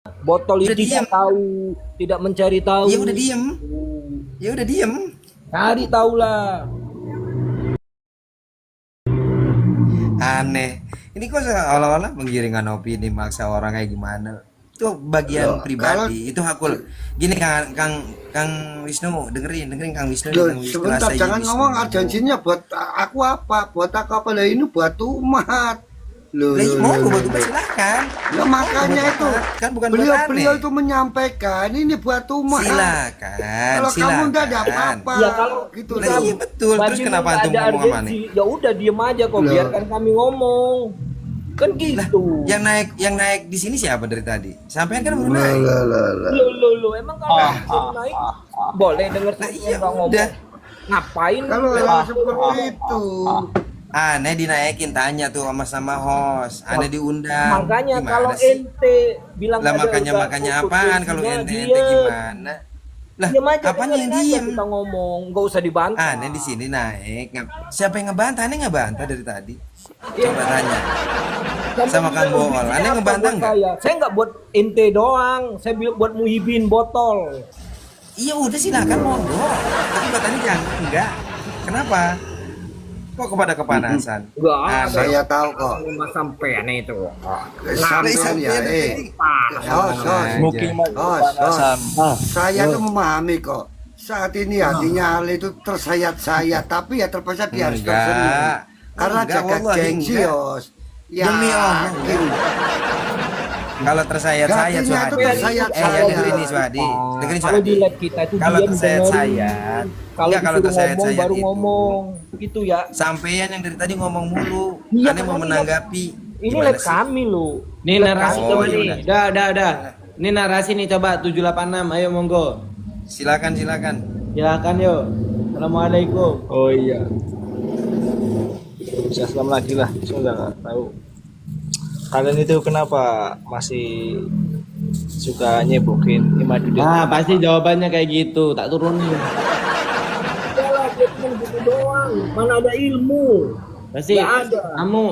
Botol Udah itu diam. tidak tahu, tidak mencari tahu. Ya udah diem. Ya udah diem. Cari tahu lah. Aneh. Ini kok seolah-olah menggiringkan opini maksa orang kayak gimana? Itu bagian Loh, pribadi. Itu hakul. Gini Kang Wisnu, dengerin Kang Wisnu nih, loh, Kang Wisnu sebentar, Asayi jangan Wisnu. ngomong urgensinya buat aku apa? Buat aku apa? Lah ini buat umat. Loh, Lah, loh, mau loh, buat loh. silakan. Lah makanya itu Kan bukan buat beliau aneh. itu menyampaikan ini buat umat. Silakan. Kalau kamu enggak ada silakan. apa-apa. Ya kalau gitu Lah, loh. iya betul. Terus Bagi kenapa nggak antum ada ngomong sama urgensi, nih? ya udah diem aja kok, Loh. biarkan kami ngomong. Kan gitu. Yang naik di sini siapa dari tadi? Sampean kan baru Lah, naik. lah, lah, lah. Lo, emang kalau belum naik boleh denger Nah, saya iya nggak ngomong. udah. Ngapain? Kalau hal seperti itu. Aneh dinaikin, tanya tuh sama host. Aneh diundang. Makanya Gimana kalau sih? ente bilang Lah ada makanya urgensinya, apaan kalau dia ente diem. gimana? Lah Diem aja, apanya yang dengerin aja diem? kita ngomong, nggak usah dibantah. Aneh di sini naik. Siapa yang ngebantah? Aneh ngebantah dari tadi. Iya. Coba tanya. Sampai Sama Kang bilang, Bool, "Ini Aneh apa ngebantah buat nggak?" Saya nggak buat ente doang, saya buat Muhibin botol. Iya udah silakan monggo. Tapi katanya jangan enggak. Kenapa? Kok kepada kepanasan? Enggak ada. Aneh. Saya tahu kok. Mas sampean itu. Sampean ya, Host. Mungkin Saya tuh memahami kok. Saat ini hatinya Ale itu tersayat-sayat, tapi ya terpaksa dia harus Enggak. tersenyum. Karena Enggak, jaga wallahi gengsi, enggak. Yos. Ya, Demi Allah, yakin. Kalau tersayat-sayat Hatinya itu Suhadi. tersayat-sayat. Ya dengerin nih Suhadi. Dengerin Kalau di Suhadi. lab kita itu Kalau diam tersayat-sayat. dengerin. Kalau Enggak, kalau disuruh ngomong tersayat-sayat baru itu. ngomong. Gitu ya. Sampean yang dari tadi ngomong mulu. Iya, Aneh mau makanya. menanggapi. Ini Gimana lab sih? kami loh. Nih narasi Oh, coba iya nih. Dah. Ini narasi nih coba 786. Ayo monggo. Silakan. Silakan yuk. Assalamualaikum. Oh iya. Bisa Islam lagi lah, saya udah nggak tahu. Kalian itu kenapa masih suka nyebokin Imaduddin? Nah, pasti jawabannya kayak gitu. Tak turunin. Udahlah, dia cuma gitu doang. Mana ada ilmu. Pasti Nggak ada.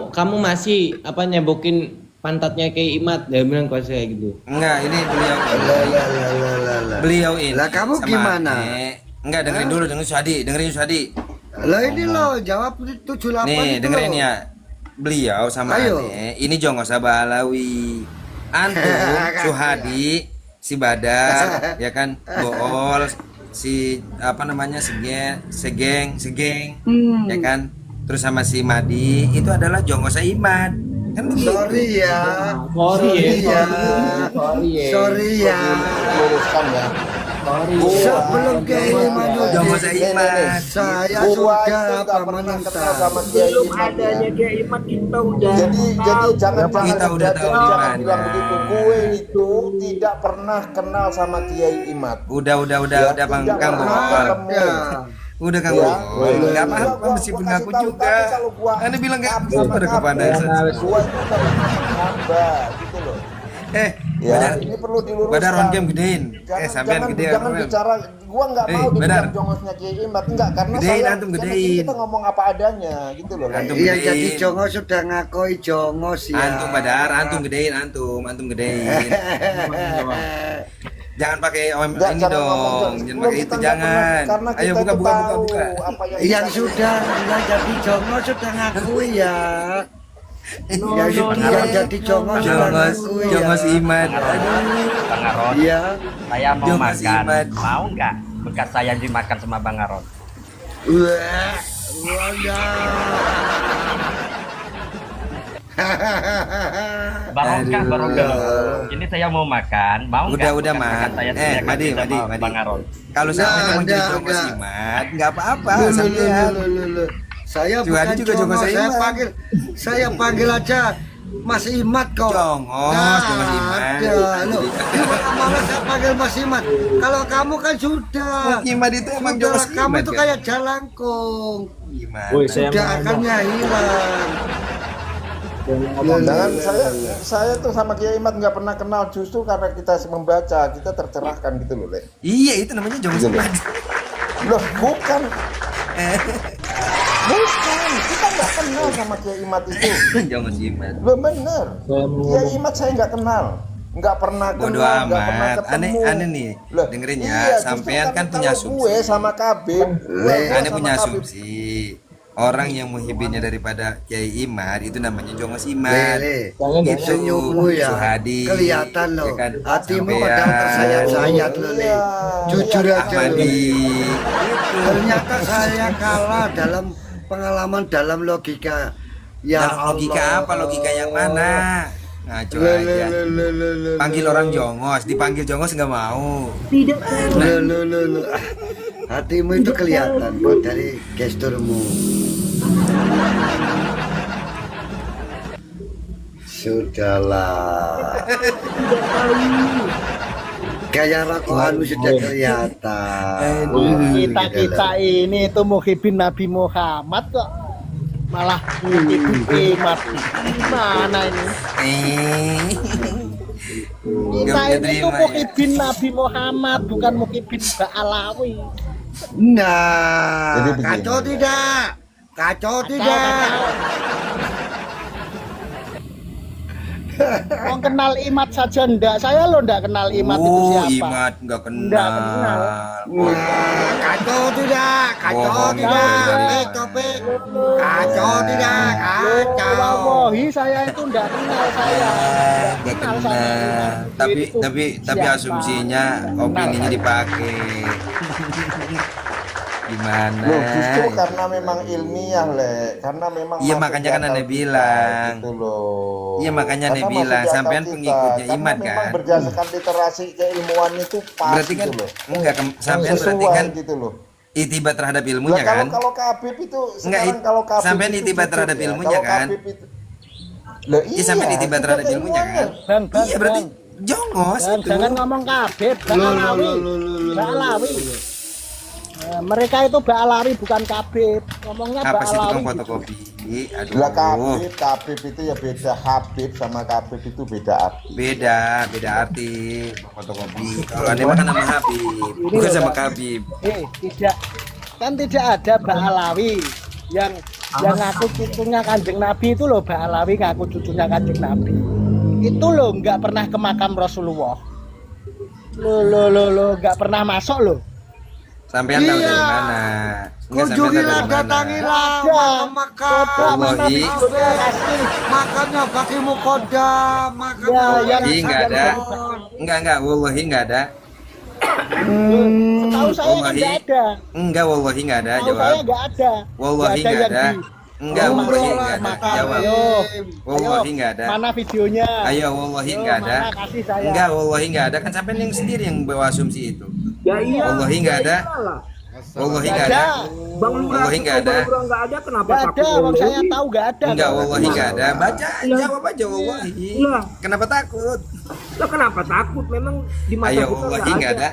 kamu masih apa nyebokin pantatnya kayak Imat. Dia bilang pasti kayak gitu. Enggak, ini beliau Lah. beliau ini. Lah, kamu sama gimana? Aneh. Enggak, dengerin dulu, dengerin Suhadi. Lah ini loh, jawab 78 Nih, itu dengerin loh. ya. Beliau sama Ayo. Aneh, ini Jongosa Balawi. Antum, Suhadi, si Badar, ya kan, Bool, si apa namanya, Segeng, ya kan. Terus sama si Madi, itu adalah Jongosa Imad. Kan begitu. Sorry ya. Sorry ya. Sorry ya. Luruskan ya. Sebelum Kiai Imaduddin, Jongosa Imad. saya Gua sudah itu nggak apa pernah kenal menentang. sama Kiai Belum Imad, adanya ya. dia iman kita udah Jadi jangan Kita udah tahu di jangan mana. bilang begitu. Gue itu tidak pernah kenal sama Kiai Imad. Udah Bang Tidak Kang pernah Bool. ketemu. Udah Kang Ya. Bool. Enggak apa-apa meskipun Gua ngaku kasih tahu, juga. tapi kalau gua Aneh bilang enggak ngaku sama pada kamu, kepanasan. Gua itu kan hamba gitu loh. Ya, Badar, ini perlu diluruskan. Badar on game gedein. Sampean jangan, gede jangan bicara, gua nggak mau Badar. dibilang jongosnya Kiai Imad, enggak, karena Gedein, saya antum karena gedein. kita ngomong apa adanya gitu loh. Antum Iya, gedein. jadi Jongo sudah ngakoi Jongos ya. Antum Badar, antum gedein, antum gedein. Jangan pakai Enggak, ini jangan ngomong, dong, jangan sebelum pakai kita itu nggak jangan. pernah- karena Ayo kita itu buka. tahu apa Yang sudah, yang jadi Jongo sudah ngakui ya. Yang sudah jadi Jongo sudah ngakui ya. Jongos Iman. Bang Aron, Iya. saya mau Jom, makan. Mas Iman. Mau nggak bekas saya dimakan sama Bang Aron? Wah, wadah. Barokah, barokah. Ini saya mau makan. Mau nggak? Udah, bekas Mat. makan saya sediakan Madi. sama Bang Aron. Kalau sampai memang jadi Enggak, Jongos enggak. Iman, enggak apa-apa. Loh, Sampean. loh. Saya Juhadi bukan juga Jongo, Jongo Saiman. saya panggil aja Mas Imat kok. Jongos, Jongos Iman. Ada. Loh, gimana malah saya panggil Mas Imat? Kalau kamu kan sudah. Mas Iman itu emang Sudah, Jongos kamu Iman itu kan? kayak jalangkung. Gimana? Woi, Sudah akannya hilang. Jangan saya tuh sama Kiai Imad nggak pernah kenal, justru karena kita membaca kita tercerahkan gitu loh, Le. Iya, itu namanya Jongos Gitu loh. Iman. Loh, bukan. Bukan, kita nggak kenal sama Kiai Imad itu. Jongos Iman. Loh bener. Kiai Imad saya nggak kenal. nggak pernah Bodo kenal, nggak pernah amat. ketemu. Aneh nih. Loh, Dengerin iya, ya, justru sampean karena kan punya kalau gue asumsi. sama Kabib, gue Aneh sama punya Kabib. asumsi. Orang yang muhibinnya daripada Kiai Imad itu namanya Jongos Imad. Lele, Itu senyummu ya Suhadi, kelihatan loh. ya kan? Hatimu Sampean, padahal tersayat-sayat loh, Le. Iya, Jujur iya, aja loh. Ahmadi. Ternyata saya kalah dalam pengalaman, dalam logika. Ya Dalam logika Allah. apa? Logika yang mana? Ngaco Le, le, aja. le, le, le, le, Panggil le. orang Jongos, dipanggil Jongos nggak mau. Tidak tahu. Le, le, le, le. Hatimu itu kelihatan kok dari gesturmu. Sudahlah. Gaya rakuanmu sudah kelihatan. Kita ini tuh muhibin Nabi Muhammad kok malah muhibin Imad. Gimana ini? Nggak Kita bisa ini tuh terima ya. muhibin Nabi Muhammad, bukan muhibin Ba'alawi. Nah, Jadi begini. kacau tidak? Kacau tidak? Mau kenal Imad saja ndak, saya lo ndak kenal Imad itu Oh, siapa. Imad nggak Nggak kenal. kenal. Nah, kacau tidak? Kacau Bohong tidak? itu. Topik. Kacau tidak? Kacau. Wallahi saya itu ndak kenal saya. Nggak Kenal sama kenal. Imad. Itu Tapi siapa? asumsinya opininya dipakai. Gimana? Loh, justru karena memang ilmiah, Le. Karena memang Iya, masuk makanya di kan akal aneh kita, bilang. gitu loh. Iya, makanya aneh Karena masuk bilang, di akal sampean kita. pengikutnya Karena Imad, memang kan? berdasarkan literasi keilmuan itu pas Berarti kan gitu loh. enggak sampean berarti Sesuai kan gitu loh. itibat terhadap Lah, ilmunya kan? kalau Kabib itu Enggak, sekarang kalau Kabib sampean itu itibat jujur terhadap ya, ilmunya kalau kan? Kabib itu, Lah, Iya, sampean itibat terhadap ilmunya kan? Bang, Iya, berarti Jongos Bang, itu. jangan ngomong kabeh, Ba'alawi. Ba'alawi. Mereka itu Ba'alawi bukan kabeh. Ngomongnya Apa sih tukang Ba'alawi. fotokopi? Aduh. Lah Kabib itu ya beda, Habib sama Kabib itu beda arti. Beda arti fotokopi. Kalau aneh makan sama Habib, bukan sama Kabib. Tidak ada Ba'alawi yang ngaku cucunya Kanjeng Nabi itu loh, Ba'alawi ngaku cucunya Kanjeng Nabi. Itu loh nggak pernah ke makam Rasulullah. Lo nggak pernah masuk loh. Sampean tahu dari mana? Enggak, sampean tahu Kunjungilah, dari mana? datangilah, makan. Wallahi, Makannya pakai mukodam, makan. wallahi enggak ada. Enggak, wallahi enggak ada. Tahu saya kan Wallahi. nggak ada. Enggak, wallahi enggak ada. Tahu saya Jawab. nggak ada. Wallahi Nggak enggak ada. yang Enggak, wallahi enggak ada. makan. Jawab. Ayo, Wallahi enggak ada. Mana videonya? Ayo, wallahi Ayo, enggak ada. mana kasih saya. Enggak, wallahi enggak ada. Kan sampean yang sendiri yang bawa asumsi itu. Ya iya. Wallahi nggak ada. Iyalah. Wallahi Nggak enggak ada. Bang Lurah Wallahi nggak ada. nggak ada, kenapa Nggak takut? ada, bang saya tahu nggak ada. Enggak, wallahi enggak ada. Baca, Iya. jawab aja wallahi. Iya. Kenapa takut? Lah kenapa takut? Memang di mata Ayo, kita wallahi enggak ada.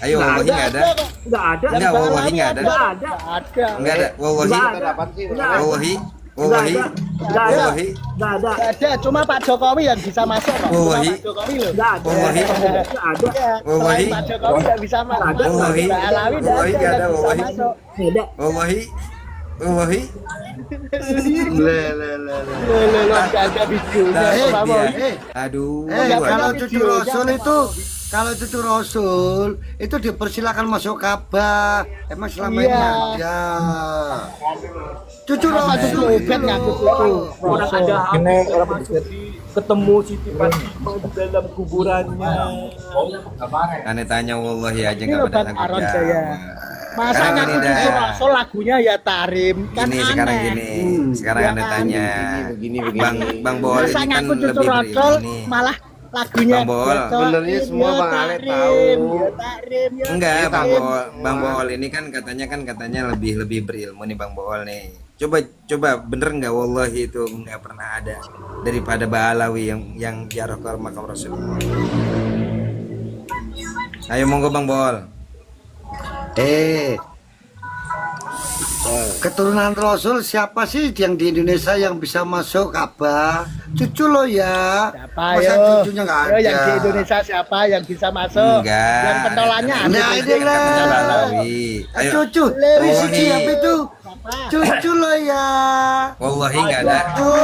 Ayo, Nggak wallahi enggak ada. Nggak ada. Enggak, wallahi nggak ada. Nggak ada. Nggak ada. Enggak ada. Wallahi. Nggak ada. Nggak ada. Wallahi. Wallahi. Nggak ada. Wallahi. Nggak ada. Nggak ada, cuma Pak Jokowi yang bisa masuk kok. Cuma Wallahi. Pak Jokowi loh. Nggak ada. Wallahi. Nggak ada. Iya, Wallahi. selain Pak Jokowi nggak bisa masuk. Wallahi. Mbak Alawi nggak Wallahi nggak ada, yang bisa wallahi. masuk. Beda. Wallahi. Wallahi. Lo nggak ada videonya. Nah, Pak dia. Boy. Aduh. Kalau ada cucu videonya, Rasul Pak. itu, kalau cucu Rasul itu dipersilakan masuk Ka'bah. Emang selama ini Iya. ada. Cucu Masa Rasul cucu Ubed ngaku cucu. Orang Rasul. ada Ini orang ketemu Siti Fatimah di dalam kuburannya. Aneh tanya wallahi aja Ini enggak loh pada Bang tanggung Aron jawab. saya. Masa Sekarang ngaku gini cucu dah. Rasul lagunya ya Tarim. Kan Gini sekarang aneh. gini. Sekarang Ya aneh kan? tanya. Begini. Bang Bool Masa ini kan ngaku cucu lebih Rasul berilmu nih. malah lagunya Bang Bol. Sebenarnya semua Bang Ale tahu. Ya Tarim ya. Enggak, Tarim. Bang Bool ini kan katanya lebih berilmu nih Bang Bool nih. Coba bener nggak wallahi itu nggak pernah ada daripada Ba'alawi yang ziarah ke makam Rasul. Ayo monggo Bang Bool. Keturunan Rasul siapa sih yang di Indonesia yang bisa masuk Ka'bah? Cucu lo ya. Siapa Masa yo? cucunya nggak Yo, ada? yang di Indonesia siapa yang bisa masuk? Enggak. Yang pentolannya ada. Nah, ini lah. Katanya Ba'alawi. Ayo. Cucu, Lewi. Rizky apa itu? Siapa? Cucu lo ya. Wallahi nggak ada. Cucu.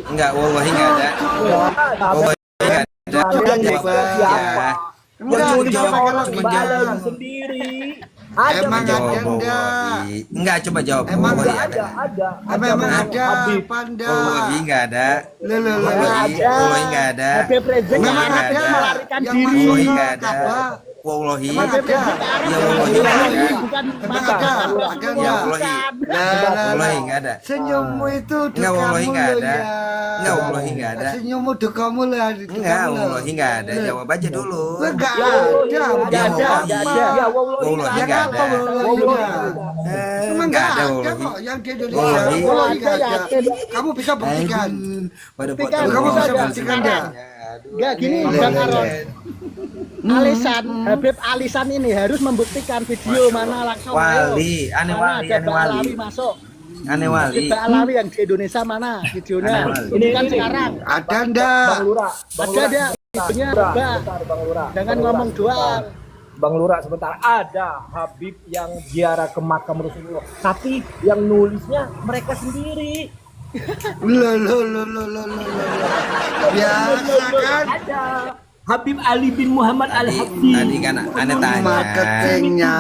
Enggak, wallahi nggak ada. Wallahi nggak ada. ada. cucu Yang aja, nulisnya Pak. siapa? Enggak, Yang nulisnya jawab, orang cuma Mbak jawab. Alawi sendiri. Ada Emang Mbak. ada Jawab enggak? wallahi. Enggak, coba jawab. Emang Wallahi ada. Emang Bang ada Habib. apa enggak? Wallahi enggak ada. Lele, Wallahi, ada. wallahi enggak ada. Habib Rizik Memang yang ada. melarikan Yang diri. Wallahi masuk enggak ada. Ka'bah. Wallahi. Emang ada. Ya wallahi enggak ada. Bukan Emang Maka ada. Rasulullah, Ada Ya enggak? wallahi. Lah, Wallahi enggak ada. senyummu itu Enggak, wallahi dukamu enggak loh ada. ya. Enggak, wallahi enggak ada. Senyummu dukamu lah. Enggak, wallahi enggak ada. Jawab aja dulu. Enggak Ya, ada. enggak ada, enggak ada. Ya wallahi Wallahi enggak enggak ada. ada. Wallahi Emang Enggak ada ada wallahi. kok yang di Indonesia. Wallahi. Wallahi enggak ada. Yakin. Kamu bisa buktikan. Pada Buktikan, foto. Kamu bisa ada. buktikan enggak? Enggak gini Bang Aron. Alisan, Habib Alisan ini harus membuktikan video mana langsung. Wali, aneh Mana wali, ada aneh Mbak wali. Alawi masuk. Aneh wali. Mbak Alawi yang di Indonesia mana videonya? Aneh wali. Ini kan sekarang. Ada enggak? Bang Lurah. Ada dia videonya, Mbak. Bentar Bang Lurah. Jangan ngomong doang. Bang Lurah sebentar, ada Habib yang ziarah ke makam Rasulullah, tapi yang nulisnya mereka sendiri. Lo. Biasa kan? Ada Habib Ali bin Muhammad Al-Habsyi. Tadi kan aneh tanya. Marketingnya.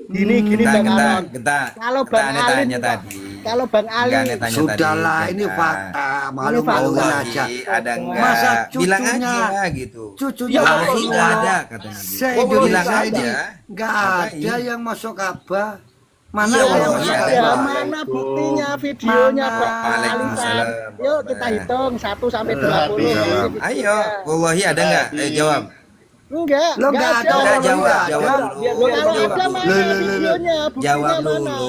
Gini Kita, Bang kita, Aron. kita, Kalau kita Bang aneh Ali tanya tadi. Kalau Bang Ali Enggak aneh tanya tadi. Sudahlah, ini Kita. fakta. Malu-maluin Wallahi, aja. ada enggak? Masa Bilang cucunya- aja gitu. Cucunya Wallahi Rasulullah. enggak ada katanya. Se-Indonesia Bilang ini aja. enggak Ngapain? ada yang masuk Ka'bah. Mana Iya, yang wallahi masuk ada. Ka'bah? mana buktinya videonya Mana? Bang Alisan? Waalaikumsalam. Yuk kita hitung 1 sampai 20. Ayo, wallahi ada enggak? Jawab. Enggak, Lo enggak ada. Enggak, Lo jawab, enggak jawab ada. dulu. Lo kalau ada mana Lo. videonya? Buktinya Jawab mana? dulu,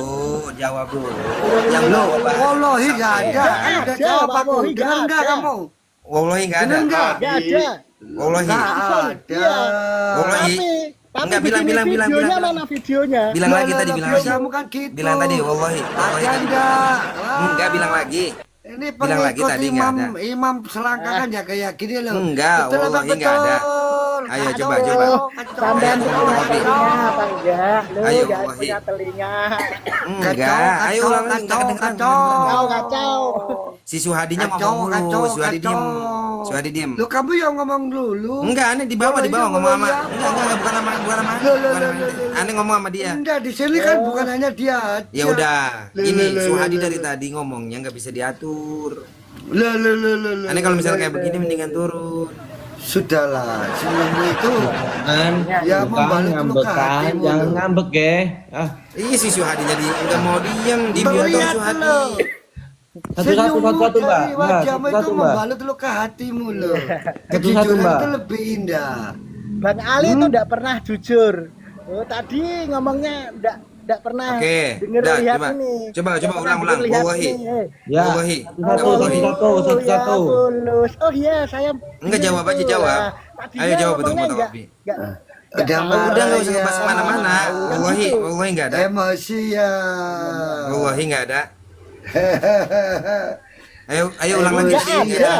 jawab dulu. Yang Lo, belum apa? wallahi enggak ada. Enggak Kan udah ada, jawab aku. wallahi Dengar enggak enggak ada. kamu? Wallahi enggak ada. Bener enggak? Enggak ada. Wallahi. Enggak ada. Wallahi. Tapi Enggak, bilang, begini, bilang, videonya bilang. mana videonya? Bilang lagi tadi, bilang lagi. Kamu kan gitu. Bilang tadi, wallahi. Wallahi Ada tadi. enggak? Enggak, bilang lagi. Ini Bilang lagi pengikut tadi enggak imam, ada. imam selangkangan ya kayak gini loh. Enggak, Betul apa wallahi enggak ada. betul? Ayo, Kacau, coba. Sampean Ayo, punya wallahi. telinga apa enggak? Lu Ayo, jangan wallahi. punya telinga. Enggak. Ayo ulang lagi, enggak kedengeran. Kacau. Si Suhadinya Kacau, ngomong kacau, dulu, Suhadi kacau. diem. Suhadi diem. Lu kamu yang ngomong dulu. Enggak, aneh di bawah ngomong sama. Enggak, bukan sama, bukan sama. Loh, Bukan sama. Aneh ngomong sama dia. Enggak, di sini kan bukan hanya dia aja. Ya udah, ini Loh, Suhadi loh, dari tadi ngomongnya nggak bisa diatur. Loh. Aneh kalau misalnya kayak begini mendingan turun. Sudahlah, senyummu itu Kan, Ya, bukan membalik ngambek luka kan, hatimu jangan lu. ngambek ya. Ah, Iya si Suhadi jadi nggak mau diem, diem Lihat Suhadi. lo. satu, Mbak. dari Mbak, wajahmu itu satu, Mbak. membalut luka hatimu loh. Satu-satu, Kejujuran Mbak. itu lebih indah. Bang Ali itu enggak pernah jujur. Oh, tadi ngomongnya enggak pernah Oke, denger udah, lihat coba. ini. Coba, Nggak pernah ulang. denger lihat Wallahi. ini. ya. Wallahi. Satu-satu. Ya, fulus. Oh iya, saya Enggak, jawab aja, jawab. Tadinya Ayo, jawab, betul, ngomongnya betul, enggak- Abi. enggak- Udah Udah nggak usah ya. ngebahas kemana-mana. Wallahi nggak ada. Emosi ya. Wallahi nggak ada. Ayo ulang lagi. Nggak ada.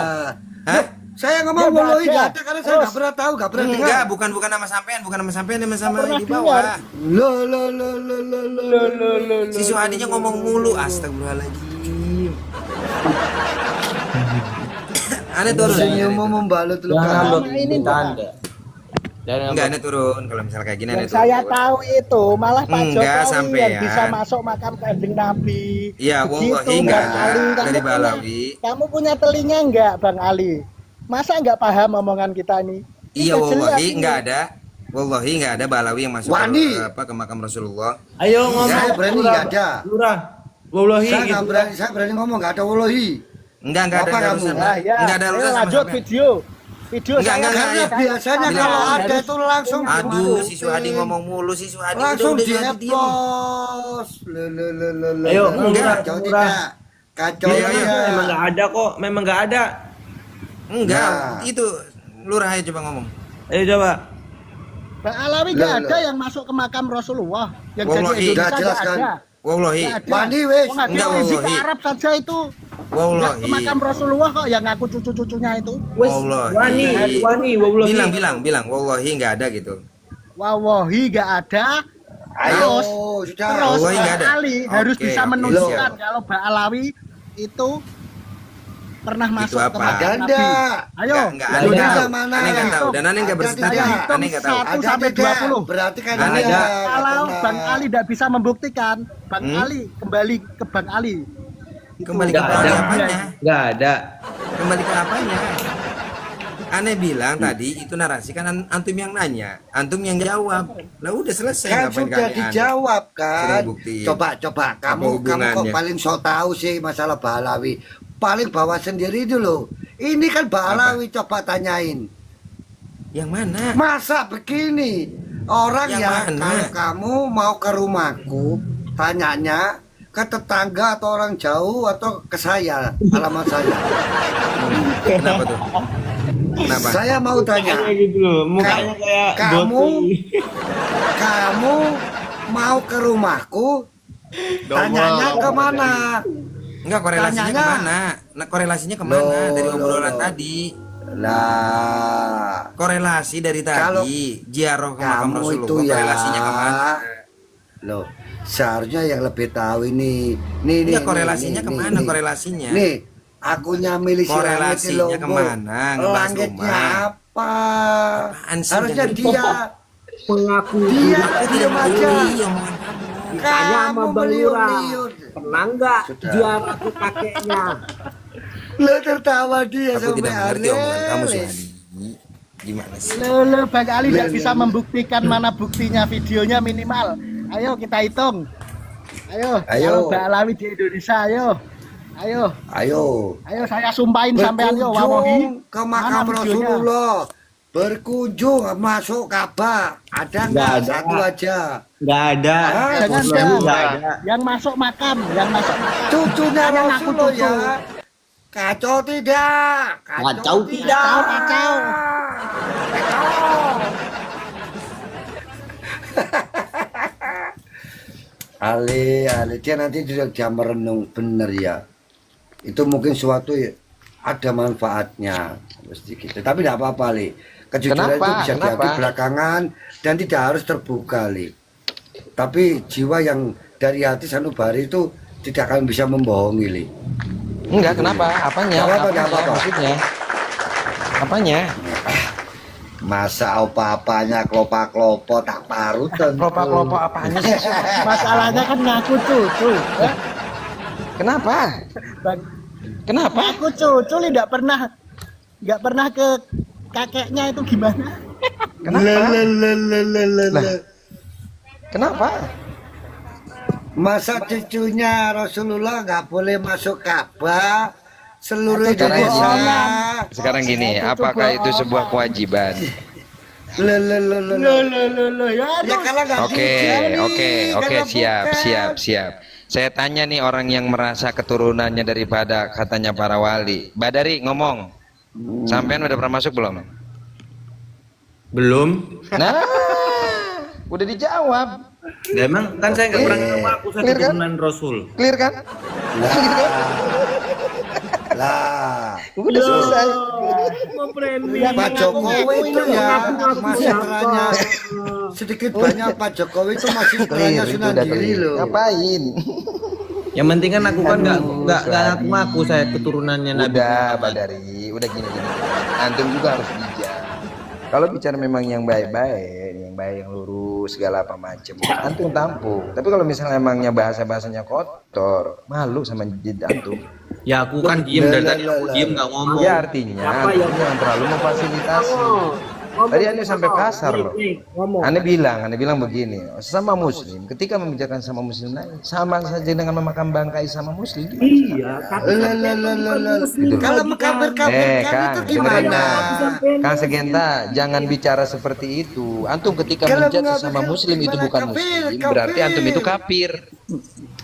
Hah? Saya ngomong Ya, nggak wallahi ada. nggak ada karena saya nggak pernah tahu, nggak pernah dengar. Enggak, bukan nama sampean, sama pernah di bawah. dengar. Lo. Si Suhadinya ngomong mulu, astagfirullahaladzim. Aneh turun. Senyummu membalut luka. Jangan ngambek, Sama ini, Mbak. bercanda. Jangan Enggak, ngambek. aneh turun. Kalau misalnya kayak gini, aneh Yang turun. saya tahu itu malah Pak Enggak, Jokowi yang sampean. bisa masuk makam Kanjeng Nabi. Iya, wallahi Begitu, enggak. Bang Ali. Dari Balawi. Kamu punya telinga enggak, Bang Ali? Masa enggak paham omongan kita nih? Iya, Kita jelas wallahi ini. enggak ada. Wallahi enggak ada Balawi yang masuk Wani. ke makam Rasulullah. Ayo ngomong. Saya berani nggak ada. Lurah. Wallahi Saya gitu. nggak berani, saya berani ngomong nggak ada wallahi. Enggak ada Apa kamu? urusan. Nah, ya. Enggak ada Ayo urusan sama lanjut sampean. video. Video Enggak, saya enggak, Karena iya. biasanya Bilang. kalau ada itu langsung Aduh, si Suhadi ngomong mulu, si Suhadi langsung udah di Suhadi diem. epos. Ayo, enggak. Kacau murah. tidak? Kacau Iya, iya. tidak? Memang nggak ada kok, memang nggak ada. Enggak, Nah. itu lurah aja coba ngomong. Ayo coba. Bang Alawi enggak Lah, ada lah. yang masuk ke makam Rasulullah. Yang Wallahi. jadi Indonesia Udah enggak jelaskan. ada. Wallahi, Nggak ada. Wani, wes. Oh, nggak ada. Enggak, Rizik wallahi. Arab saja itu. Nggak wallahi. ke makam Rasulullah kok yang ngaku cucu-cucunya itu. Wallahi. Wani, wallahi. Bilang, wallahi enggak ada gitu. Wallahi enggak ada. Ayo, Terus, sudah. terus Wallahi nggak Bang ada. Ali harus Oke, bisa oke, menunjukkan siap. kalau Bang Alawi itu pernah masuk apa? ke makam Ada Nabi? enggak? Ayo, Enggak Ada ada. enggak mana? Aneh enggak tahu dan aneh enggak Ada bersedia. tidak? Aneh enggak tahu. Satu Ada sampai tidak? 20. Berarti kan Nggak ini ada. Kalau pernah. Bang Ali tidak bisa membuktikan, Bang Ali kembali ke Bang Ali. Kembali ke Nggak ada. apanya? Nggak ada. Kembali ke apanya? Aneh bilang tadi itu narasi kan antum yang nanya, antum yang jawab. Lah udah selesai Kan ngapain sudah kalian? dijawab kan. Sudah buktiin. Coba kamu kok hubungannya? paling so tahu sih masalah Ba'alawi. Paling bawa sendiri dulu. Ini kan Ba'alawi, coba tanyain. Yang mana? Masa begini? Orang Yang yang mana? kalau kamu mau ke rumahku, tanyanya ke tetangga atau orang jauh atau ke saya, alamat saya. Kenapa tuh? Kenapa? Saya mau tanya. Kayak gitu loh, mukanya kayak Kamu mau ke rumahku, tanyanya kemana? Enggak, korelasinya Tanyanya- kemana? Nah, korelasinya kemana Loh, dari obrolan loh. tadi? Lah, Korelasi dari Kalau tadi ziarah ke makam kamu Rasulullah, itu ya, korelasinya kemana? loh, seharusnya yang lebih tahu ini. Nih, Enggak, korelasinya kemana? nih. Korelasinya. Nih, akunya milih si langit Korelasinya di Lombok. kemana? Ngebahas Langitnya rumah. apa? Apaan sih, Harusnya jangan dia, Mengaku dia Aku tidak diam aja. peduli omongan kamu. ditanya sama Kamu Bang Lura, meliur-liur. pernah nggak Sudah. ziarah ke kakeknya? Lo tertawa dia Aku tidak mengerti omongan kamu, aneh. Suhadi. Gimana sih? Lele, Bang Ali tidak bisa membuktikan mana buktinya, videonya minimal. Ayo kita hitung. Ayo. Ayo. Kalau Ba'alawi di Indonesia, ayo. Ayo. Ayo, Saya sumpahin sampean yo wawahi. berkunjung ke makam Mana videonya? Rasulullah. Berkunjung masuk Ka'bah. Ada Nggak nggak? ada. Satu aja. Nggak ada. Jangan, Belum, jangan. nggak ada. Yang masuk makam. Cucunya Jangan ngaku Rasulullah cucu. ya. Kacau tidak? Kacau tidak. Kacau. Ale, dia nanti dia merenung bener ya. Itu mungkin suatu ada manfaatnya mesti gitu. Tapi tidak apa-apa, Li. Kejujuran itu bisa diakui belakangan dan tidak harus terbuka, Li. Tapi jiwa yang dari hati sanubari itu tidak akan bisa membohongi, Li. Enggak, kenapa? Apanya? Nggak apa-apa. Maksudnya? Apanya? Masa apa-apanya klopa-klopo tak parutan. Klopo-klopo apanya sih? Masalahnya kan ngaku cucu. Kenapa? Bang, Kenapa? ngaku cucu nggak pernah ke kakeknya itu gimana? Kenapa? Masa cucunya Rasulullah nggak boleh masuk Ka'bah seluruh Sekarang Indonesia. Sekarang gini, apakah itu sebuah kewajiban? Loh, ya Ya kalau nggak Oke, diizinin, oke, karena siap. Saya tanya nih orang yang merasa keturunannya daripada katanya para wali. Badari ngomong. Sampean udah pernah masuk belum? Belum. Nah, udah dijawab. Nah, emang kan saya nggak pernah ngaku saya Clear kan? keturunan Rasul. Clear kan? Lah, Udah selesai. Pak Jokowi itu ya masih teranya sedikit banyak Pak Jokowi itu masih teranya Sunan Giri loh. Ngapain? Yang penting kan aku kan nggak ngaku saya keturunannya Nabi. Udah, Badari, udah gini. Antum juga harus bijak. Kalau bicara memang yang baik-baik, yang lurus, segala apa macam, antum tampung. Tapi kalau misalnya emangnya bahasanya kotor, malu sama jid antum. Ya aku kan diem dari tadi aku diem nggak ngomong. Ya artinya antum yang terlalu memfasilitasi. Tadi Ane sampai kasar loh. Ane bilang begini, sama muslim, ketika membicarakan sama muslim lain, sama saja dengan memakan bangkai sama muslim. Iya, tapi Kalau mengkafir-kafirkan itu gimana? Kang Segenta, jangan bicara seperti itu. Antum ketika Kalau menjudge sama mengatakan muslim itu bukan kafir, muslim, kafir. berarti antum itu kafir.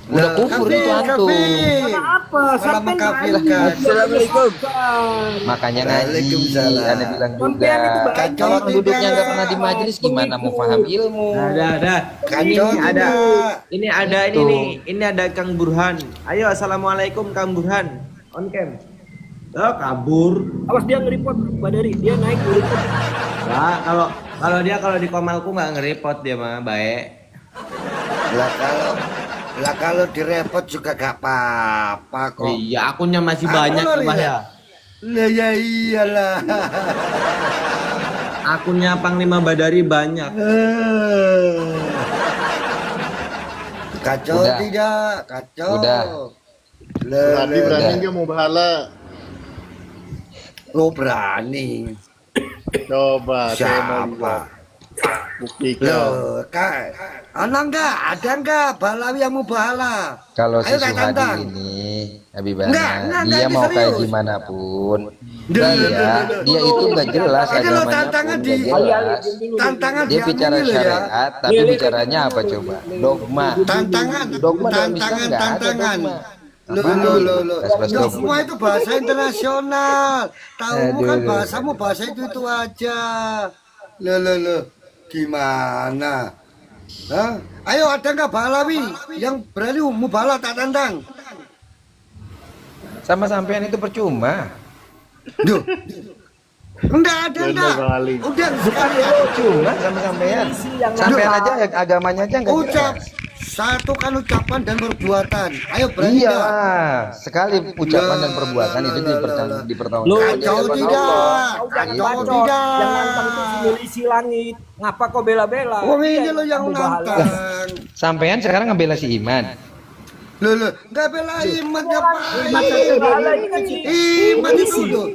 Udah Lah, kufur kafir, itu antum. kafir. apa? Kalau mengkafirkan. Assalamualaikum. Makanya ngaji, Waalaikumsalam. Ane bilang juga. Kacau Kalau orang duduknya tidak. nggak pernah di majelis, gimana mau paham ilmu? Ada. Kacau tidak. Ini nih. Ini ada Kang Burhan. Ayo, assalamualaikum Kang Burhan. On cam. Oh, kabur. Awas dia nge-report Badari, dia naik nge-report. Nah, kalau di komalku nggak nge-report dia mah baik. Lah kalau direpot juga gak apa-apa kok. Iya, akunnya masih Aku banyak loh, Mbah Ria. ya. Lah ya iyalah. Akunnya Panglima Badari banyak. Kacau Udah. tidak? Kacau. Udah. Berani berani nggak mau bahala? Oh berani. Coba saya mau Siapa? lihat. Buktikan. Loh, Kak. Ada enggak Balawi yang mau bahala? Kalau si Ayo, Kak Suhadi Tantang. ini Enggak, Habibana, dia ini mau kayak serius. gimana pun, Duh, dia itu nggak jelas Ini loh agamanya tantangan pun di nggak jelas. tantangan Dia bicara diambil ya. syariat, tapi bicaranya apa coba? Dogma. Tantangan, Dogma dalam Islam tantangan, nggak ada tantangan. dogma. Loh. Tas-tas Loh, dogma. semua itu bahasa internasional. Tahu kan Aduh. bahasamu bahasa itu aja. Loh. Gimana? Hah? Ayo ada nggak Balawi yang berani mau bala tak tantang? Sama sampean itu percuma. Duh. Enggak ada Bener enggak. kali. Udah sekali Percuma sama sampean. Sampean aja agamanya aja nggak ucap. jelas. Satu kan ucapan dan perbuatan. Ayo berani Iya, enggak? sekali ucapan dan perbuatan itu dipertanggungjawabkan. Kacau tidak. Kacau tidak. Yang nantang itu si milisi langit. Ngapa kau bela-bela? Oh ini Dia lo yang kamu bahala. nantang. Sampean sekarang ngebela si Iman. Loh, nggak bela iman Iman ngapain? bahala ini kan si Iman itu loh.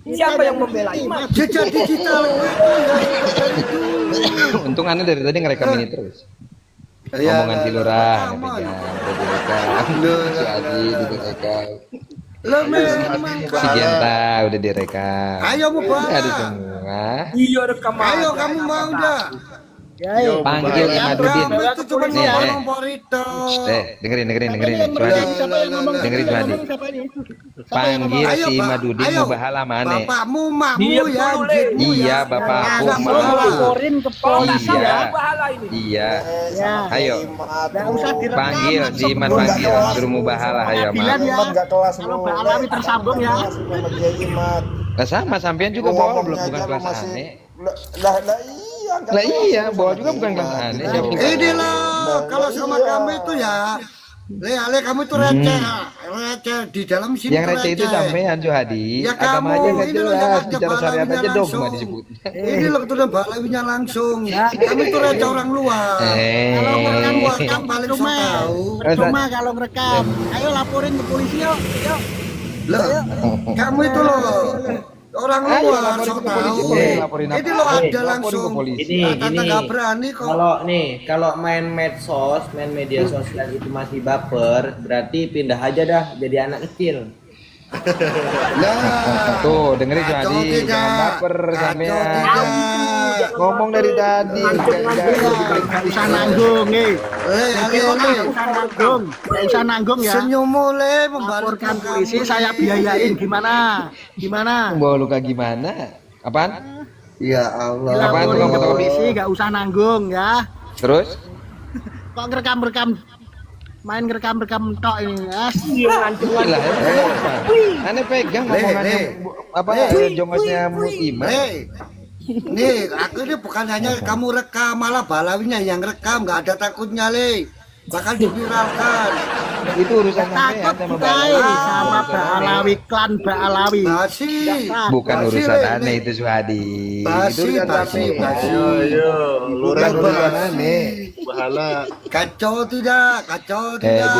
siapa yang membela Iman? Jejak digital Untung aneh dari tadi ngerekam ini terus. Ya, Omongan si Lurah, aman. udah direkam. Si Adi udah direkam. Lo memang Si Genta udah direkam. Ayo mau Ada bala. semua. Iya rekam Ayo aja. kamu mau enggak? Yo, Panggil bahala. Imadudin. Kamu itu cuma Nih, ngomong itu. Dengerin Suhadi. Dengerin Suhadi. Panggil Ayo, si Pak. Imadudin Ayo. mau bahala mana? Bapakmu, makmu Diam ya, dulu, anjingmu Iya, ya. bapakku, Nggak mau. mau. laporin ke polisi Iya. ya. Bahala ini. Iya. Ya. Ayo, Nggak usah direkam. panggil si Iman panggil. Suruh mau bahala ayo, Pengadilan Mas. ya. Iman nggak kelas Kalau lu. Mbak Alawi tersambung ya. Sama dia Iman. Lah sama sampean juga Lu bawa ngomongnya bukan aja lu kelas masih- aneh. Lah iya. nggak Lah kelas iya, lu bawa sama juga bukan dia, kelas Iman. aneh. Siapa juga? Ini loh, kalau sama kamu itu ya, Ale kamu itu receh, receh di dalam sini. Yang tuh receh itu sampean Juhadi. Ya Agama kamu, aja nggak ini loh yang jelas. ada Bicara syariat balawinya aja dogma langsung. disebut. Ini loh keturunan balawinya langsung. Kamu itu receh orang luar. Kalau orang luar kan paling so tahu. Percuma kalau ngerekam. Ayo laporin ke polisi yuk. Yuk. Loh, kamu itu loh orang Ayo, luar laporin so ke polisi, tahu. boleh laporin apa? Ini loh ada Laporin langsung. ke polisi. Ini Tante gini. nggak berani kok. Kalau main medsos, main media sosial itu masih baper, berarti pindah aja dah jadi anak kecil. Nah, Tuh, dengerin kacau Juhadi. tidak. Jangan baper Kacau sampean. tidak. Ngomong dari tadi. Nggak usah nanggung nih. Ale. Nggak usah nanggung. Nggak usah nanggung ya. Senyum mulai membalikkan Laporkan polisi saya biayain gimana? Gimana? Bawa luka gimana? Apaan? Ya Allah. Apaan tuh, Laporin ke kamu tahu? polisi nggak usah nanggung ya. Terus? Kok ngerekam-rekam main ngerekam-rekam tok ini ya. Iya ngancem Lah, emang apa? Aneh pegang ngomongannya apa jongosnya Iman. Nih, aku ini bukan hanya kamu rekam, malah balawinya yang rekam, nggak ada takutnya, Le. Bakal diviralkan. Itu urusan sampean Takut sama kita Balawi. sama Mbak Alawi, klan Mbak Alawi. Basi. Bukan Basi, urusan Le. aneh itu Suhadi. Itu Basi, urusan basi, sampean. basi. Yo, lurah Bukan urusan aneh. bahala. Kacau tidak, kacau tidak.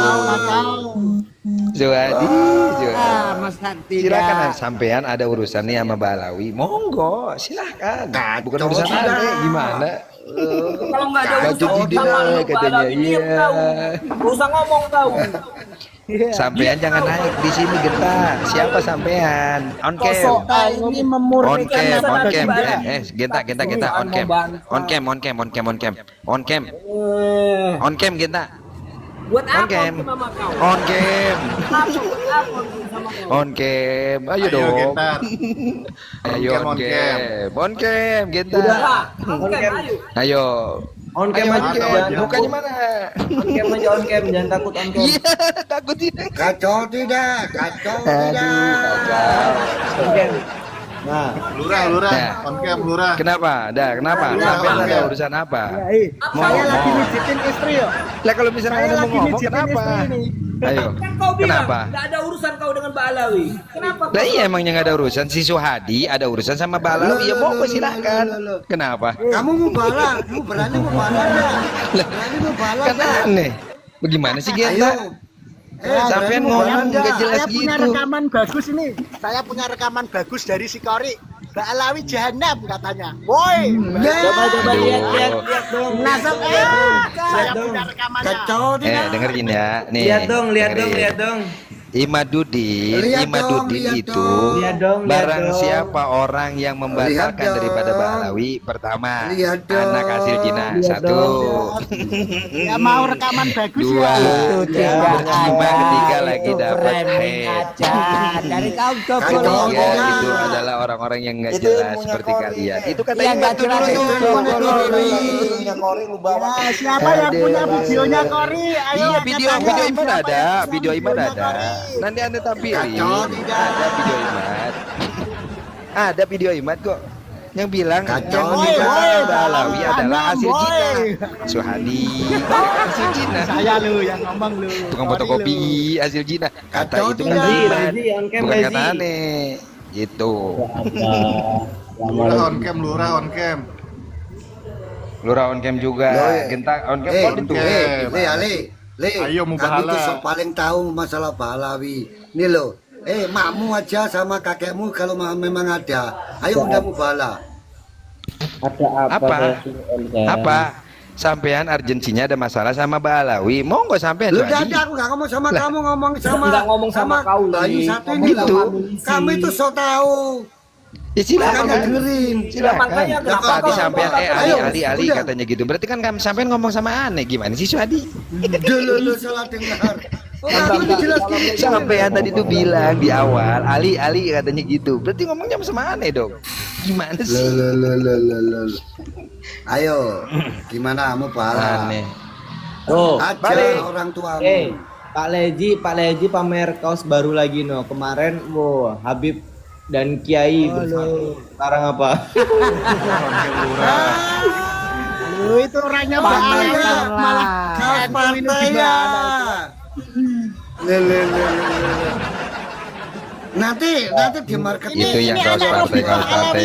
Suhadi, Ah, masa silakan tidak. sampean ada urusan nih sama Balawi. Monggo, silakan. Bukan Kacau urusan tidak. aneh gimana? Kalau nggak ada Kacau urusan tidak, sama lu katanya, Balawi, diem iya. tahu. Nggak usah ngomong tahu. Sampean jangan naik di sini getah. Siapa sampean? On cam. Kita ini On memurnikan cam, nama on cam. Anda. Genta, on cam. On cam, on cam, on cam, on cam. On cam. On cam, Genta. Buat On apa cam. sama kau? On cam. Apa buat apa sama kau? On cam. Ayo Ayo, dong. Gentar. Ayo On on cam. cam. On cam, Genta. Udahlah, on cam ayo. Ayo. On cam Ayo, aja, on cam. jangan Mukanya mana? On cam aja, on cam, jangan takut on cam. Iya, takut tidak. Kacau tidak, kacau tidak. On cam. Nah, Lurah, Ya. on cam lurah. Kenapa? Kenapa? Sampean ada urusan apa? Saya lagi mijitin istri yo. Lah kalau misalnya Saya ada mau lagi ngomong mijitin kenapa? istri ini. Ayo. Kan kau bilang Kenapa? nggak ada urusan kau dengan Mbak Alawi? Kenapa? Lah iya emangnya nggak ada urusan si Suhadi ada urusan sama Mbak Alawi ya monggo silakan. Kenapa? Kamu mau bala, kamu berani mau bala nggak? Berani mau bala Kan nggak? aneh. Bagaimana sih Genta? Sampean berani mau bala ngomong nggak? nggak jelas Saya punya gitu. rekaman bagus ini. Saya punya rekaman bagus dari si Kori. Mbak Alawi jahanam katanya. Woi. Coba lihat dong. Nasab saya punya rekamannya. Kacau dia. Dengerin ya. Nih. Lihat dong. dengerin. Imadudin lihat itu dong. Lihat dong. barang siapa orang yang membatalkan Lihat dong. daripada Mbak Alawi pertama Lihat dong. anak hasil Cina Lihat satu Ya mau rekaman bagus dua ya. berjima ketiga lagi dapat head Dari kaum Kacau. tiga itu adalah orang-orang yang nggak Itu jelas ilmunya seperti Kori. kalian itu katanya Yang nggak batu jelas dulu itu. Ilmunya Kori lu bawa. Ya, siapa yang punya videonya Kori? Ayo Iya angkat video tangan. Imad Siapa ada, yang video punya Imad videonya ada. Kori? Nanti anda tampilin. Kacau tidak. Ada video Imad. Ada video Imad kok. Yang bilang Kacau yang tidak. membedakan Mbak Alawi Tanam, adalah hasil boy. Cina. Suhadi hasil Cina. Saya lu yang ngomong lu. Tukang Kori fotokopi lu. hasil Cina. Kata Kacau itu tidak. kan Imad. Rezi, on cam, Bukan Rezi. kata aneh. Gitu. Lurah on cam, lurah on cam. Lurah on cam juga. Loh, Gentak on cam Eh, kok itu. Le, Ayo, mau kamu tuh bahala. sok paling tahu masalah Balawi. Nih lo, makmu aja sama kakekmu kalau memang ada. Ayo udah mau bala. Apa? Sampean urgensinya ada masalah sama Mbak Alawi. Monggo sampean Lu Suhadi. udah aku nggak ngomong sama kamu, ngomong sama Nggak ngomong sama kau, Bayu Li. satu Ngomong ini sama loh. polisi. Kamu itu sok tahu. Ya silakan. Makanya dengerin. Silakan. makanya kenapa Tadi kau sampean ngomong? Ayo, Ali udah. katanya gitu. Berarti kan kamu sampean ngomong sama aneh gimana sih Suhadi? Dulu salah dengar. Oh, kamu itu jelas gini. Sampean tadi tuh bilang di awal Ali katanya gitu. Berarti ngomongnya sama aneh dong. Gimana sih? Lo. Ayo, gimana mau bala? Aneh. Oh, Aja balik. orang tuamu. Pak Leji pamer kaos baru lagi no. Kemarin Habib dan Kiai bersatu. Sekarang apa? Lu itu orangnya Mbak Alawi malah Kaos NU ini partai ya. gimana? Nanti di marketing. Itu yang kaos partai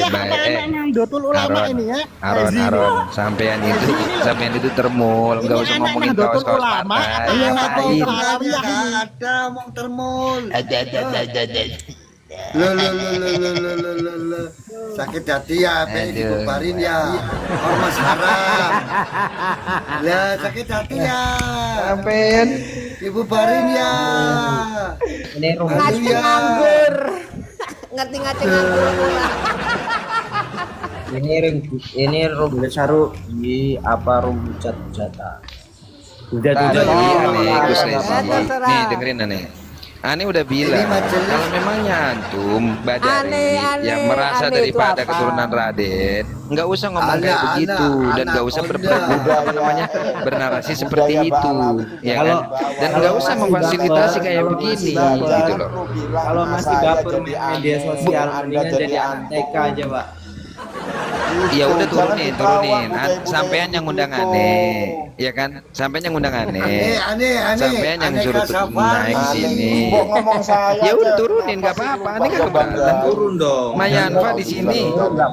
baik. Yang Dotul Ulama ini ya. Aron, sampean itu termul, enggak usah ngomongin kaos-kaos partai. Iya, Ngapain? Nggak ada mau termul. Lo. Sakit hati ya, pengen Aduh. dibubarin ya. Ormas haram. Lah sakit hati ya. Sampean Dibubarin ya. Ini rumah. Aduh ya. Ngerti-ngerti nganggur pula. Ini rum saru di apa rum hujat-hujatan. tadi aneh Gus Rezi. terserah. Nih dengerin aneh. Aneh udah bilang Ini majelis. kalau memang nyantum Badari Aneh, yang merasa aneh itu daripada apa? keturunan Raden, nggak usah ngomong kayak Anak, begitu dan nggak usah bernarasi seperti itu, ya kan? Dan nggak usah memfasilitasi kayak begini, gitu loh. Kalau masih baper main media sosial, mendingan jadi anak TK aja, Pak. Ya udah turunin. Sampean yang ngundang aneh, ya kan? Sampean yang ngundang aneh. Aneh. Sampean yang Aneh suruh kasafar. naik sini. Ngomong saya. Ya udah turunin nggak apa-apa. Aneh kan keberatan. Turun dong. Mayanfa di sini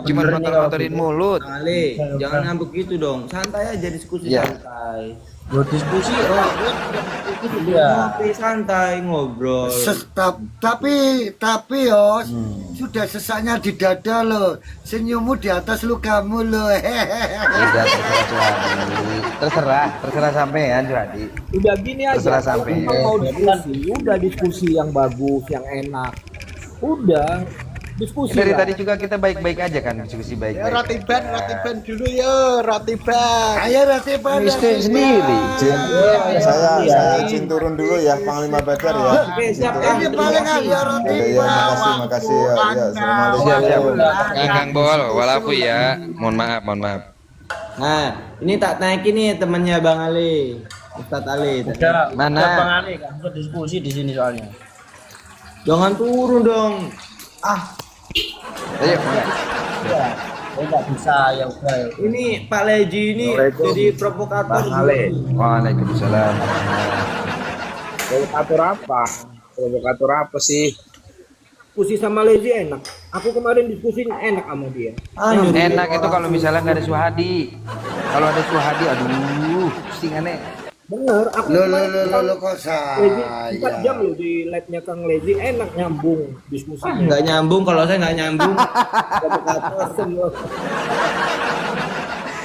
cuma motor-motorin mulut. Ale, jangan ngambek gitu dong. Santai aja diskusi Ya. santai. Berdiskusi ngopi santai ngobrol. Tapi Yos, sudah sesaknya di dada lo, senyummu di atas lukamu lo. Udah terserah sampean Juhadi. Udah gini aja. Terserah sampai. Kalau mau diskusi, udah diskusi yang bagus, yang enak. Udah diskusi. Dari lah. tadi juga kita baik-baik aja kan, diskusi Ya, baik-baik. roti ban dulu ya, roti ban. Ayo roti pada sendiri. Saya izin turun dulu ya, Panglima Badar ya. Oke, siap Ini paling aja roti Ya, makasih ya. Ya, assalamualaikum. Kang Bol, walafu ya. Mohon maaf. Nah, ini tak naikin nih temannya Bang Ali. Ustadz Ali. Mana? Diskusi di sini soalnya. Jangan turun dong. Ayo. Nggak bisa ya udah. Ini Pak Leji ini jadi provokator. Waalaikumsalam. Provokator apa? Provokator apa sih? Diskusi sama Lezi enak. Aku kemarin diskusi enak sama dia. Enak itu kalau misalnya nggak ada Suhadi. Kalau ada Suhadi, aduh, pusing aneh. Bener, aku Lo kok Lezi saya 4 jam loh di live-nya Kang Lezi, enak nyambung diskusinya. Nggak nyambung, kalau saya nggak nyambung.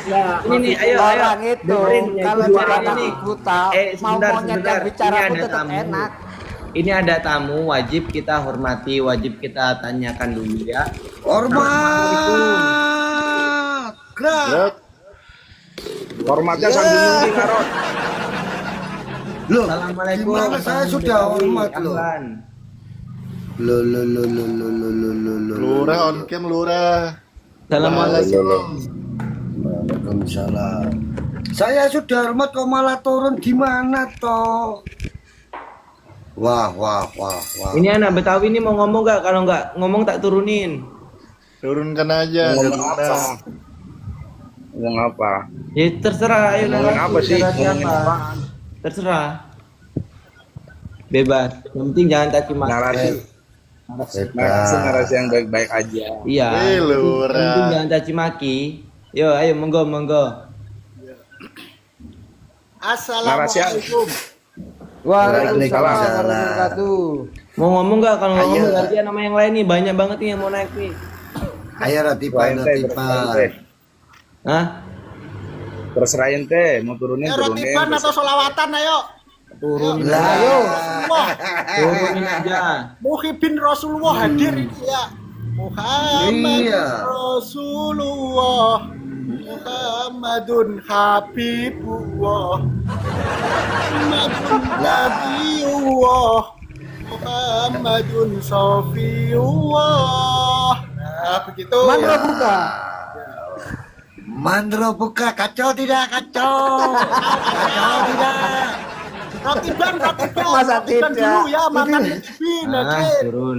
Ya, Ini nih, ayo Orang itu dengerin yang kalau kedua cara ini. buta mau sebentar, monyet sebentar. yang bicara Ini pun ada tetap tamu. enak. Ini ada tamu, wajib kita hormati, wajib kita tanyakan dulu ya. hormat. Gerak. Hormatnya sambil nungging Karot. Loh, Assalamualaikum. gimana saya sudah hormat loh. Ahlan. Lo. Lurah on cam lurah. Assalamualaikum. Waalaikumsalam. Saya sudah hormat kok malah turun gimana toh? Wah. Ini anak Betawi ini mau ngomong nggak? Kalau nggak ngomong tak turunin. Turunkan aja. Ngomong apa? Ya terserah. Ayo Ngomongin apa sih? Ngomongin apa? Terserah. Bebas. Yang penting jangan caci maki. Narasi yang baik-baik aja. Iya. Eh, Yang lurah. penting jangan caci maki. Yo, ayo monggo. Assalamualaikum. Waalaikumsalam. Mau ngomong nggak? Kalau ngomong Ayo. gantian nama yang lain nih. Banyak banget nih yang mau naik nih. Ayo Ratipan. Hah? Terserah ente, mau turunin turunin. Rotiban atau solawatan ayo. Turunin Lah. aja. Wah, Turunin aja. Muhibin Rasulullah hadir ini ya. Muhammad Iya. Rasulullah, Muhammadun Habibullah, Muhammadun Nabiullah, Muhammadun Sofiyullah. Nah, begitu. Mandro buka. Mandro buka, kacau tidak kacau? Kacau tidak? Rotiban Masa Rotiban tidak? dulu ya, makan Rotiban. Ah, Oke. turun.